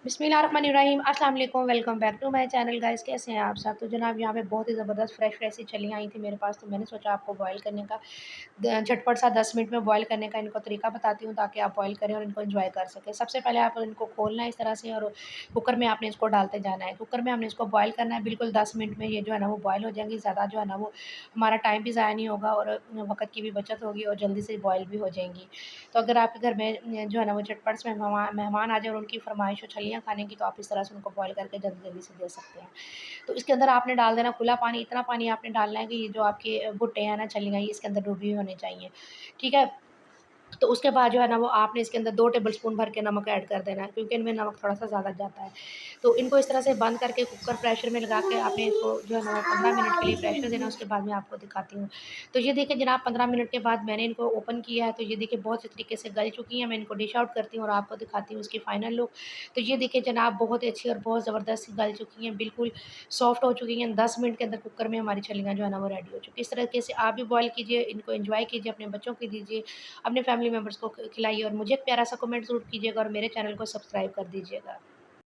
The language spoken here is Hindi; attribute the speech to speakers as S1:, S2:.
S1: बिस्मिल्लाहिर्रहमानिर्रहीम अस्सलाम वालेकुम। Welcome back to my channel guys. कैसे हैं आप सब? तो जनाब यहाँ पे बहुत ही ज़बरदस्त फ्रेश फ्रेश सी छलियाँ आई थी मेरे पास, तो मैंने सोचा आपको बॉयल करने का झटपट सा 10 मिनट में बॉयल करने का इनको तरीका बताती हूँ, ताकि आप बॉयल करें और इनको एंजॉय कर सकें। सबसे पहले आप इनको खोलना है इस तरह से, और कुकर में आपने इसको डालते जाना है। कुकर में हमने इसको बॉयल करना है बिल्कुल 10 मिनट में। ये जो है ना वो बॉयल हो जाएंगी। ज़्यादा जो है ना वो हमारा टाइम भी ज़ाया नहीं होगा और वक्त की भी बचत होगी और जल्दी से बॉयल भी हो जाएंगी। तो अगर आपके घर में जो है ना वो झटपट से मेहमान आ जाए और उनकी फरमाइश हो छलियाँ खाने की, तो आप इस तरह से उनको बॉयल करके जल्दी जल्दी से दे सकते हैं। तो इसके अंदर आपने डाल देना खुला पानी। इतना पानी आपने डालना है कि ये जो आपके भुट्टे हैं ना, छलियाँ, ये इसके अंदर डूबी हुई होनी चाहिए। ठीक है। तो उसके बाद जो है ना वो आपने इसके अंदर 2 टेबलस्पून भर के नमक ऐड कर देना है, क्योंकि इनमें नमक थोड़ा-सा ज़्यादा जाता है। तो इनको इस तरह से बंद करके कुकर प्रेशर में लगा के आपने इसको जो है ना वो 15 मिनट के लिए प्रेशर देना। उसके बाद मैं आपको दिखाती हूँ। तो ये देखिए जनाब, 15 मिनट के बाद मैंने इनको ओपन किया है, तो ये देखिए बहुत अच्छे तरीके से गल चुकी हैं। मैं इनको डिश आउट करती हूँ और आपको दिखाती हूँ इसकी फाइनल लुक। तो ये देखिए जनाब, बहुत ही अच्छी और बहुत ज़बरदस्त गल चुकी हैं, बिल्कुल सॉफ्ट हो चुकी हैं। 10 मिनट के अंदर कुकर में हमारी छलियाँ जो है ना वो रेडी हो चुकी हैं। इस तरीके से आप भी बॉयल कीजिए, इनको एन्जॉय कीजिए, अपने बच्चों को दीजिए, अपने फैमिली मेम्बर्स को खिलाइए और मुझे एक प्यारा सा कमेंट ज़रूर कीजिएगा और मेरे चैनल को सब्सक्राइब कर दीजिएगा।